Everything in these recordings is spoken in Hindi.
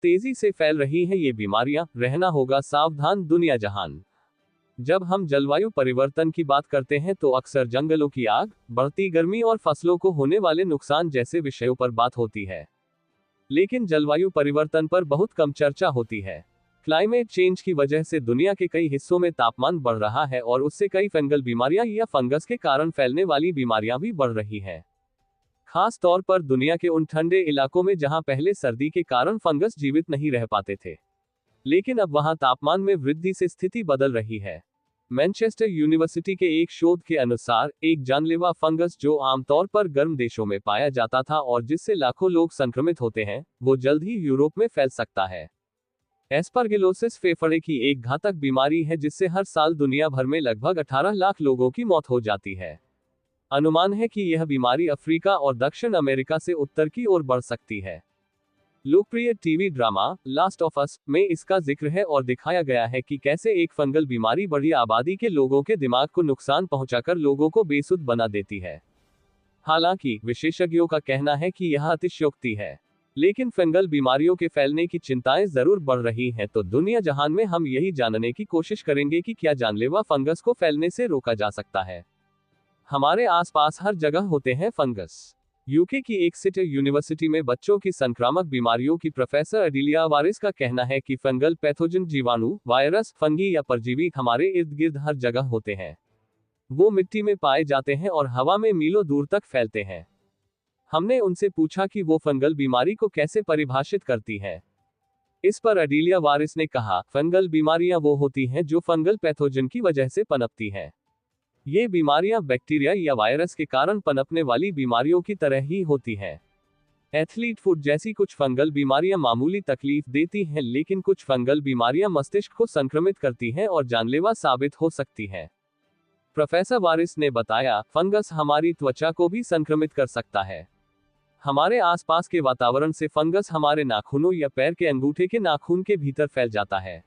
तेजी से फैल रही हैं ये बीमारियां, रहना होगा सावधान दुनिया जहान। जब हम जलवायु परिवर्तन की बात करते हैं तो अक्सर जंगलों की आग, बढ़ती गर्मी और फसलों को होने वाले नुकसान जैसे विषयों पर बात होती है। लेकिन जलवायु परिवर्तन पर बहुत कम चर्चा होती है। क्लाइमेट चेंज की वजह से दुनिया के कई हिस्सों में तापमान बढ़ रहा है और उससे कई फंगल बीमारियां या फंगस के कारण फैलने वाली बीमारियां भी बढ़ रही हैं। खास तौर पर दुनिया के उन ठंडे इलाकों में जहां पहले सर्दी के कारण फंगस जीवित नहीं रह पाते थे, लेकिन अब वहां तापमान में वृद्धि से स्थिति बदल रही है। मैनचेस्टर यूनिवर्सिटी के एक शोध के अनुसार एक जानलेवा फंगस जो आमतौर पर गर्म देशों में पाया जाता था और जिससे लाखों लोग संक्रमित होते हैं, वो जल्द ही यूरोप में फैल सकता है। एस्परगिलोसिस फेफड़े की एक घातक बीमारी है जिससे हर साल दुनिया भर में लगभग 18 लाख लोगों की मौत हो जाती है। अनुमान है कि यह बीमारी अफ्रीका और दक्षिण अमेरिका से उत्तर की ओर बढ़ सकती है। लोकप्रिय TV drama last of us में इसका जिक्र है और दिखाया गया है कि कैसे एक फंगल बीमारी बड़ी आबादी के लोगों के दिमाग को नुकसान पहुंचाकर लोगों को बेसुध बना देती है। हालांकि विशेषज्ञों का कहना है कि यह अतिशयोक्ति है, लेकिन फंगल बीमारियों के फैलने की चिंताएं जरूर बढ़ रही हैं। तो दुनिया जहान में हम यही जानने की कोशिश करेंगे कि क्या जानलेवा फंगस को फैलने से रोका जा सकता है। हमारे आसपास हर जगह होते हैं फंगस। यूके की एक सिटी यूनिवर्सिटी में बच्चों की संक्रामक बीमारियों की प्रोफेसर अडीलिया वारिस का कहना है कि फंगल पैथोजन जीवाणु, वायरस, फंगी या परजीवी हमारे इर्द गिर्द हर जगह होते हैं। वो मिट्टी में पाए जाते हैं और हवा में मीलों दूर तक फैलते हैं। हमने उनसे पूछा कि वो फंगल बीमारी को कैसे परिभाषित करती है। इस पर अडीलिया वारिस ने कहा, फंगल बीमारियां वो होती हैं जो फंगल पैथोजन की वजह से पनपती हैं। ये बीमारियां बैक्टीरिया या वायरस के कारण पनपने वाली बीमारियों की तरह ही होती हैं। एथलीट फुट जैसी कुछ फंगल बीमारियां मामूली तकलीफ देती हैं, लेकिन कुछ फंगल बीमारियां मस्तिष्क को संक्रमित करती हैं और जानलेवा साबित हो सकती हैं। प्रोफेसर वारिस ने बताया, फंगस हमारी त्वचा को भी संक्रमित कर सकता है। हमारे आसपास के वातावरण से फंगस हमारे नाखूनों या पैर के अंगूठे के नाखून के भीतर फैल जाता है।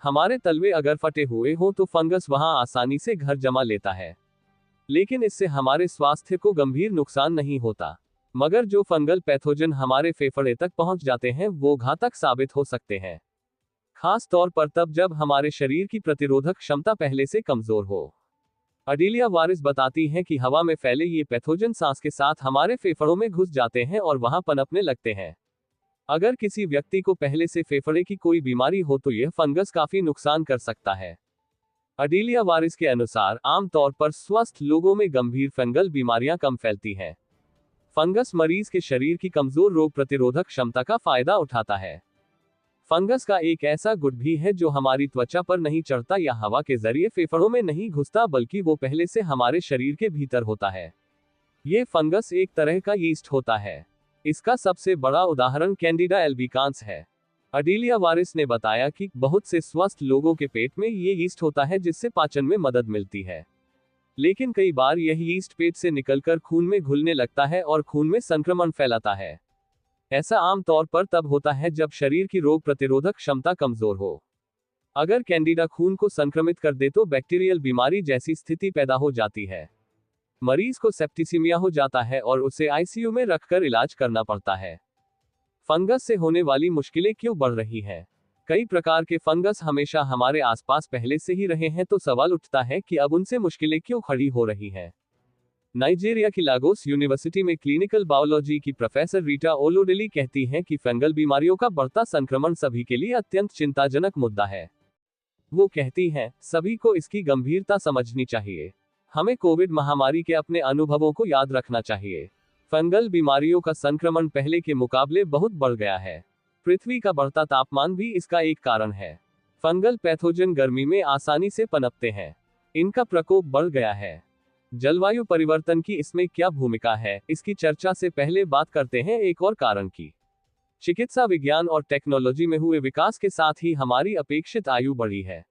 हमारे तलवे अगर फटे हुए हों तो फंगस वहां आसानी से घर जमा लेता है, लेकिन इससे हमारे स्वास्थ्य को गंभीर नुकसान नहीं होता। मगर जो फंगल पैथोजन हमारे फेफड़े तक पहुंच जाते हैं वो घातक साबित हो सकते हैं, खास तौर पर तब जब हमारे शरीर की प्रतिरोधक क्षमता पहले से कमजोर हो। अडीलिया वारिस बताती हैं कि हवा में फैले ये पैथोजन सांस के साथ हमारे फेफड़ों में घुस जाते हैं और वहां पनपने लगते हैं। अगर किसी व्यक्ति को पहले से फेफड़े की कोई बीमारी हो तो यह फंगस काफी नुकसान कर सकता है। अडीलिया वारिस के अनुसार आमतौर पर स्वस्थ लोगों में गंभीर फंगल बीमारियां कम फैलती हैं। फंगस मरीज के शरीर की कमजोर रोग प्रतिरोधक क्षमता का फायदा उठाता है। फंगस का एक ऐसा गुट भी है जो हमारी त्वचा पर नहीं चढ़ता या हवा के जरिए फेफड़ों में नहीं घुसता, बल्कि वो पहले से हमारे शरीर के भीतर होता है। ये फंगस एक तरह का यीस्ट होता है। इसका सबसे बड़ा उदाहरण कैंडिडा एल्बिकांस है। अडीलिया वारिस ने बताया कि बहुत से स्वस्थ लोगों के पेट में ये यीस्ट होता है जिससे पाचन में मदद मिलती है, लेकिन कई बार यह यीस्ट पेट से निकलकर खून में घुलने लगता है और खून में संक्रमण फैलाता है। ऐसा आमतौर पर तब होता है जब शरीर की रोग प्रतिरोधक क्षमता कमजोर हो। अगर कैंडिडा खून को संक्रमित कर दे तो बैक्टीरियल बीमारी जैसी स्थिति पैदा हो जाती है। मरीज को सेप्टिसीमिया हो जाता है और उसे आईसीयू में रखकर इलाज करना पड़ता है। फंगस से होने वाली मुश्किलें क्यों बढ़ रही हैं? कई प्रकार के फंगस हमेशा हमारे आसपास पहले से ही रहे हैं, तो सवाल उठता है कि अब उनसे मुश्किलें क्यों खड़ी हो रही हैं। नाइजीरिया की लागोस यूनिवर्सिटी में क्लिनिकल बायोलॉजी की प्रोफेसर रीटा ओलोडेली कहती हैं कि फंगल बीमारियों का बढ़ता संक्रमण सभी के लिए अत्यंत चिंताजनक मुद्दा है। वो कहती हैं, सभी को इसकी गंभीरता समझनी चाहिए। हमें कोविड महामारी के अपने अनुभवों को याद रखना चाहिए। फंगल बीमारियों का संक्रमण पहले के मुकाबले बहुत बढ़ गया है। पृथ्वी का बढ़ता तापमान भी इसका एक कारण है। फंगल पैथोजन गर्मी में आसानी से पनपते हैं, इनका प्रकोप बढ़ गया है। जलवायु परिवर्तन की इसमें क्या भूमिका है, इसकी चर्चा से पहले बात करते हैं एक और कारण की। चिकित्सा विज्ञान और टेक्नोलॉजी में हुए विकास के साथ ही हमारी अपेक्षित आयु बढ़ी है,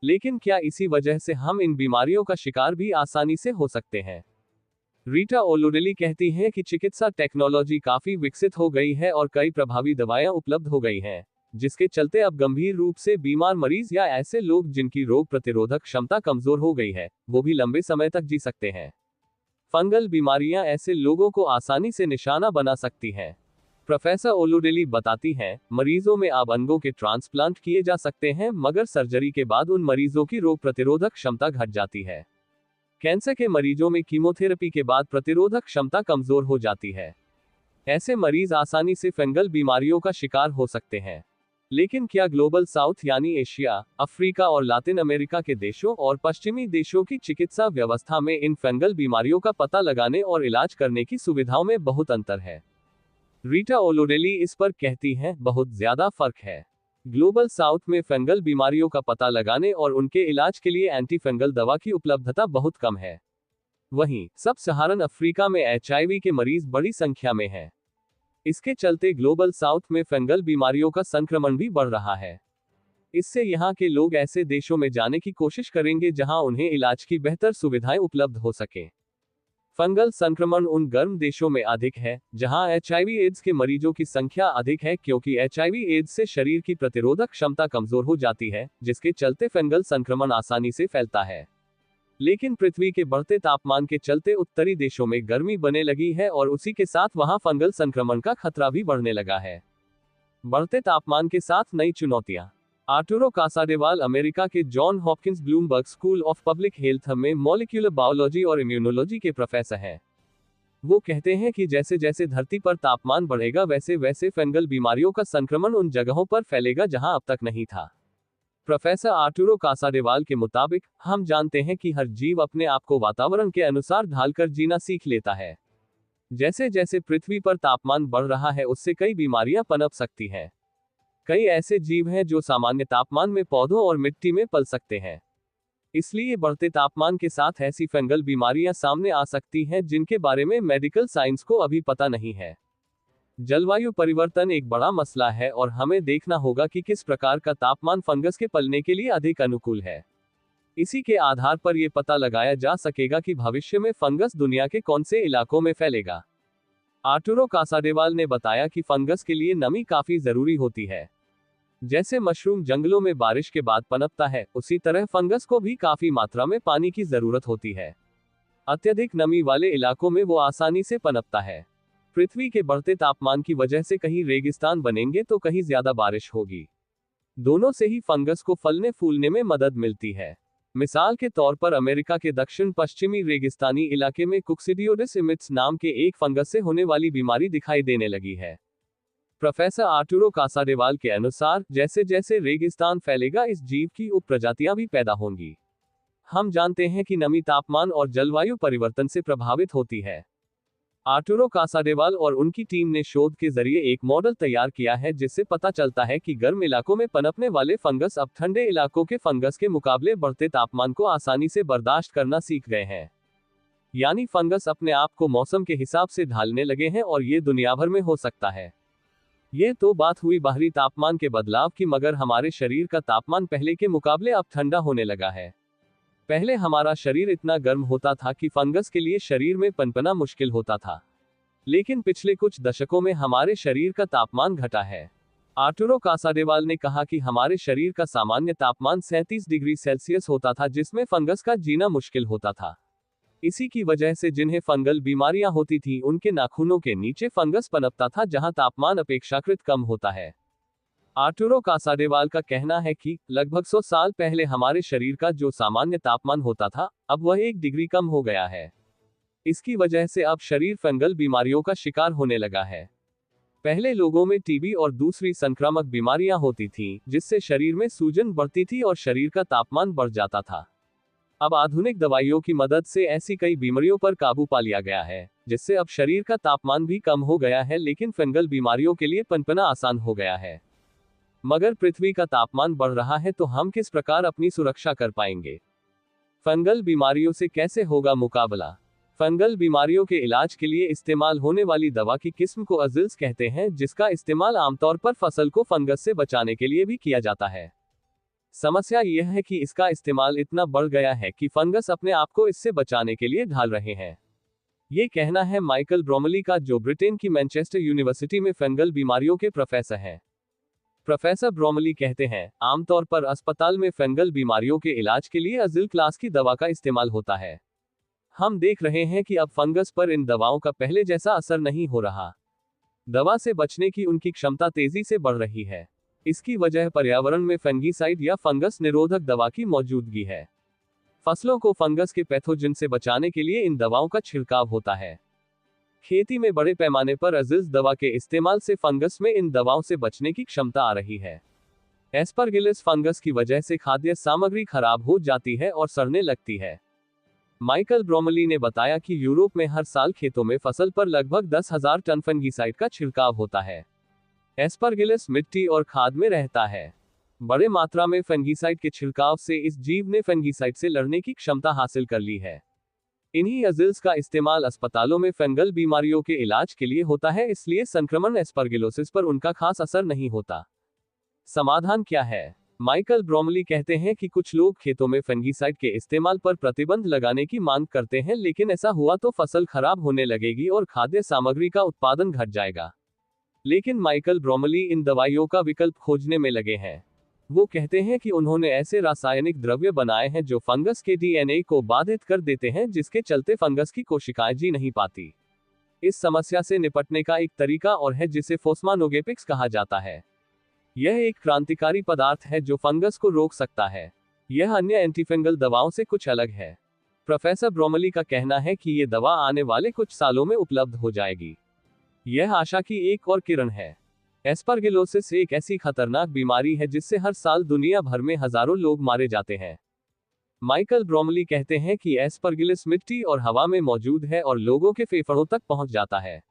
लेकिन क्या इसी वजह से हम इन बीमारियों का शिकार भी आसानी से हो सकते हैं? रीटा ओलोडेली कहती हैं कि चिकित्सा टेक्नोलॉजी काफी विकसित हो गई है और कई प्रभावी दवाएं उपलब्ध हो गई हैं, जिसके चलते अब गंभीर रूप से बीमार मरीज या ऐसे लोग जिनकी रोग प्रतिरोधक क्षमता कमजोर हो गई है, वो भी लंबे समय तक जी सकते हैं। फंगल बीमारियां ऐसे लोगों को आसानी से निशाना बना सकती हैं। प्रोफेसर ओलोडेली बताती हैं, मरीजों में अब अंगों के ट्रांसप्लांट किए जा सकते हैं, मगर सर्जरी के बाद उन मरीजों की रोग प्रतिरोधक क्षमता घट जाती है। कैंसर के मरीजों में कीमोथेरेपी के बाद प्रतिरोधक क्षमता कमजोर हो जाती है। ऐसे मरीज आसानी से फंगल बीमारियों का शिकार हो सकते हैं। लेकिन क्या ग्लोबल साउथ यानी एशिया, अफ्रीका और लातिन अमेरिका के देशों और पश्चिमी देशों की चिकित्सा व्यवस्था में इन फंगल बीमारियों का पता लगाने और इलाज करने की सुविधाओं में बहुत अंतर है? रीटा ओलोडेली इस पर कहती हैं, बहुत ज्यादा फर्क है। ग्लोबल साउथ में फंगल बीमारियों का पता लगाने और उनके इलाज के लिए एंटी फंगल दवा की उपलब्धता बहुत कम है। वहीं सब सहारन अफ्रीका में HIV के मरीज बड़ी संख्या में हैं। इसके चलते ग्लोबल साउथ में फंगल बीमारियों का संक्रमण भी बढ़ रहा है। इससे यहाँ के लोग ऐसे देशों में जाने की कोशिश करेंगे जहां उन्हें इलाज की बेहतर सुविधाएं उपलब्ध हो सके। फंगल संक्रमण उन गर्म देशों में अधिक है जहां HIV एड्स के मरीजों की संख्या अधिक है, क्योंकि HIV एड्स से शरीर की प्रतिरोधक क्षमता कमजोर हो जाती है, जिसके चलते फंगल संक्रमण आसानी से फैलता है। लेकिन पृथ्वी के बढ़ते तापमान के चलते उत्तरी देशों में गर्मी बनने लगी है और उसी के साथ वहां फंगल संक्रमण का खतरा भी बढ़ने लगा है। बढ़ते तापमान के साथ नई चुनौतियां। आर्टुरो कासाडेवाल अमेरिका के John Hopkins Bloomberg school of public health में मॉलिक्यूलर बायोलॉजी और इम्यूनोलॉजी के प्रोफेसर हैं। वो कहते हैं कि जैसे जैसे धरती पर तापमान बढ़ेगा वैसे वैसे फंगल बीमारियों का संक्रमण उन जगहों पर फैलेगा जहां अब तक नहीं था। प्रोफेसर आर्टुरो कासाडेवाल के मुताबिक, हम जानते हैं कि हर जीव अपने आप को वातावरण के अनुसार ढालकर जीना सीख लेता है। जैसे जैसे पृथ्वी पर तापमान बढ़ रहा है उससे कई बीमारियां पनप सकती हैं। कई ऐसे जीव हैं जो सामान्य तापमान में पौधों और मिट्टी में पल सकते हैं। इसलिए बढ़ते तापमान के साथ ऐसी फंगल बीमारियां सामने आ सकती हैं जिनके बारे में मेडिकल साइंस को अभी पता नहीं है। जलवायु परिवर्तन एक बड़ा मसला है और हमें देखना होगा कि किस प्रकार का तापमान फंगस के पलने के लिए अधिक अनुकूल है। इसी के आधार पर यह पता लगाया जा सकेगा कि भविष्य में फंगस दुनिया के कौन से इलाकों में फैलेगा। आर्टुरो कासाडेवाल ने बताया कि फंगस के लिए नमी काफी जरूरी होती है। जैसे मशरूम जंगलों में बारिश के बाद पनपता है, उसी तरह फंगस को भी काफी मात्रा में पानी की जरूरत होती है। अत्यधिक नमी वाले इलाकों में वो आसानी से पनपता है। पृथ्वी के बढ़ते तापमान की वजह से कहीं रेगिस्तान बनेंगे तो कहीं ज्यादा बारिश होगी। दोनों से ही फंगस को फलने फूलने में मदद मिलती है। मिसाल के तौर पर अमेरिका के दक्षिण पश्चिमी रेगिस्तानी इलाके में कुक्सीडियोडिस इमिट्स नाम के एक फंगस से होने वाली बीमारी दिखाई देने लगी है। प्रोफेसर आर्टुरो कासाडेवाल के अनुसार, जैसे जैसे रेगिस्तान फैलेगा इस जीव की उप प्रजातियां भी पैदा होंगी। हम जानते हैं कि नमी तापमान और जलवायु परिवर्तन से प्रभावित होती है। आर्टुरो कासाडेवाल और उनकी टीम ने शोध के जरिए एक मॉडल तैयार किया है जिससे पता चलता है कि गर्म इलाकों में पनपने वाले फंगस अब ठंडे इलाकों के फंगस के मुकाबले बढ़ते तापमान को आसानी से बर्दाश्त करना सीख गए हैं। यानी फंगस अपने आप को मौसम के हिसाब से ढालने लगे हैं और ये दुनिया भर में हो सकता है। ये तो बात हुई बाहरी तापमान के बदलाव की, मगर हमारे शरीर का तापमान पहले के मुकाबले अब ठंडा होने लगा है। पहले हमारा शरीर इतना गर्म होता था कि फंगस के लिए शरीर में पनपना मुश्किल होता था। लेकिन पिछले कुछ दशकों में हमारे शरीर का तापमान घटा है। आर्टुरो कासाडेवाल ने कहा कि हमारे शरीर का सामान्य तापमान 37 डिग्री सेल्सियस होता था, जिसमें फंगस का जीना मुश्किल होता था। इसी की वजह से जिन्हें फंगल बीमारियां होती थी उनके नाखूनों के नीचे फंगस पनपता था, जहां तापमान अपेक्षाकृत कम होता है। आर्टुरो कासाडेवाल का कहना है कि लगभग 100 साल पहले हमारे शरीर का जो सामान्य तापमान होता था, अब वह 1 डिग्री कम हो गया है। इसकी वजह से अब शरीर फंगल बीमारियों का शिकार होने लगा है। पहले लोगों में टीबी और दूसरी संक्रामक बीमारियां होती थीं, जिससे शरीर में सूजन बढ़ती थी और शरीर का तापमान बढ़ जाता था। अब आधुनिक दवाइयों की मदद से ऐसी कई बीमारियों पर काबू पा लिया गया है, जिससे अब शरीर का तापमान भी कम हो गया है, लेकिन फंगल बीमारियों के लिए पनपना आसान हो गया है। मगर पृथ्वी का तापमान बढ़ रहा है तो हम किस प्रकार अपनी सुरक्षा कर पाएंगे? फंगल बीमारियों से कैसे होगा मुकाबला? फंगल बीमारियों के इलाज के लिए इस्तेमाल होने वाली दवा की किस्म को अजिल्स कहते हैं, जिसका इस्तेमाल आमतौर पर फसल को फंगस से बचाने के लिए भी किया जाता है। समस्या यह है कि इसका इस्तेमाल इतना बढ़ गया है कि फंगस अपने आप को इससे बचाने के लिए ढाल रहे हैं। ये कहना है माइकल ब्रोमली का, जो ब्रिटेन की मैनचेस्टर यूनिवर्सिटी में फंगल बीमारियों के प्रोफेसर हैं। प्रोफेसर ब्रोमली कहते हैं, आमतौर पर अस्पताल में फंगल बीमारियों के इलाज के लिए अजिल क्लास की दवा का इस्तेमाल होता है। हम देख रहे हैं कि अब फंगस पर इन दवाओं का पहले जैसा असर नहीं हो रहा। दवा से बचने की उनकी क्षमता तेजी से बढ़ रही है। इसकी वजह पर्यावरण में फंगीसाइड या फंगस निरोधक दवा की मौजूदगी है। फसलों को फंगस के पैथोजन से बचाने के लिए इन दवाओं का छिड़काव होता है। खेती में बड़े पैमाने पर अजीज दवा के इस्तेमाल से फंगस में इन दवाओं से बचने की क्षमता आ रही है। एस्परगिलस फंगस की वजह से खाद्य सामग्री खराब हो जाती है और सड़ने लगती है। माइकल ब्रोमली ने बताया कि यूरोप में हर साल खेतों में फसल पर लगभग 10,000 टन फंगीसाइड का छिड़काव होता है। एस्परगिलस मिट्टी और खाद में रहता है। बड़े मात्रा में फंगीसाइड के छिड़काव से इस जीव ने फंगीसाइड से लड़ने की क्षमता हासिल कर ली है। इन्हीं अजील्स का इस्तेमाल अस्पतालों में फंगल बीमारियों के इलाज के लिए होता है, इसलिए संक्रमण एस्परगिलोसिस पर उनका खास असर नहीं होता। समाधान क्या है? माइकल ब्रोमली कहते हैं कि कुछ लोग खेतों में फंगीसाइड के इस्तेमाल पर प्रतिबंध लगाने की मांग करते हैं, लेकिन ऐसा हुआ तो फसल खराब होने लगेगी और खाद्य सामग्री का उत्पादन घट जाएगा। लेकिन माइकल ब्रोमली इन दवाइयों का विकल्प खोजने में लगे हैं। वो कहते हैं कि उन्होंने ऐसे रासायनिक द्रव्य बनाए हैं जो फंगस के डीएनए को बाधित कर देते हैं, जिसके चलते फंगस की कोशिकाएं जी नहीं पाती। इस समस्या से निपटने का एक तरीका और है जिसे फोस्मानोगेपिक्स कहा जाता है। यह एक क्रांतिकारी पदार्थ है जो फंगस को रोक सकता है। यह अन्य एंटीफंगल दवाओं से कुछ अलग है। प्रोफेसर ब्रोमली का कहना है कि ये दवा आने वाले कुछ सालों में उपलब्ध हो जाएगी। यह आशा की एक और किरण है। एस्परगिलोसिस एक ऐसी खतरनाक बीमारी है जिससे हर साल दुनिया भर में हजारों लोग मारे जाते हैं। माइकल ब्रोमली कहते हैं कि एस्परगिलस मिट्टी और हवा में मौजूद है और लोगों के फेफड़ों तक पहुंच जाता है।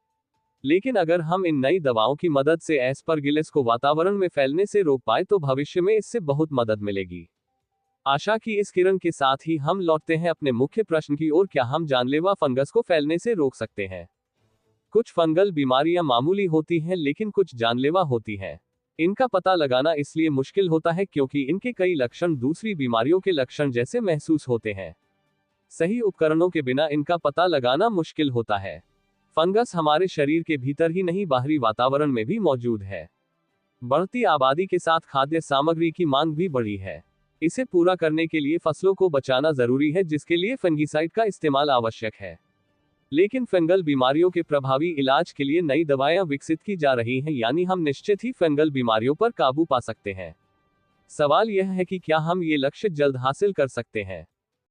लेकिन अगर हम इन नई दवाओं की मदद से एस्परगिलस को वातावरण में फैलने से रोक पाए तो भविष्य में इससे बहुत मदद मिलेगी। आशा की इस किरण के साथ ही हम लौटते हैं अपने मुख्य प्रश्न की ओर, क्या हम जानलेवा फंगस को फैलने से रोक सकते हैं? कुछ फंगल बीमारियां मामूली होती हैं लेकिन कुछ जानलेवा होती हैं। इनका पता लगाना इसलिए मुश्किल होता है क्योंकि इनके कई लक्षण दूसरी बीमारियों के लक्षण जैसे महसूस होते हैं। सही उपकरणों के बिना इनका पता लगाना मुश्किल होता है। फंगस हमारे शरीर के भीतर ही नहीं, बाहरी वातावरण में भी मौजूद है। बढ़ती आबादी के साथ खाद्य सामग्री की मांग भी बढ़ी है। इसे पूरा करने के लिए फसलों को बचाना जरूरी है, जिसके लिए फंगीसाइड का इस्तेमाल आवश्यक है। लेकिन फंगल बीमारियों के प्रभावी इलाज के लिए नई दवाएं विकसित की जा रही हैं, यानी हम निश्चित ही फंगल बीमारियों पर काबू पा सकते हैं। सवाल यह है कि क्या हम ये लक्ष्य जल्द हासिल कर सकते हैं?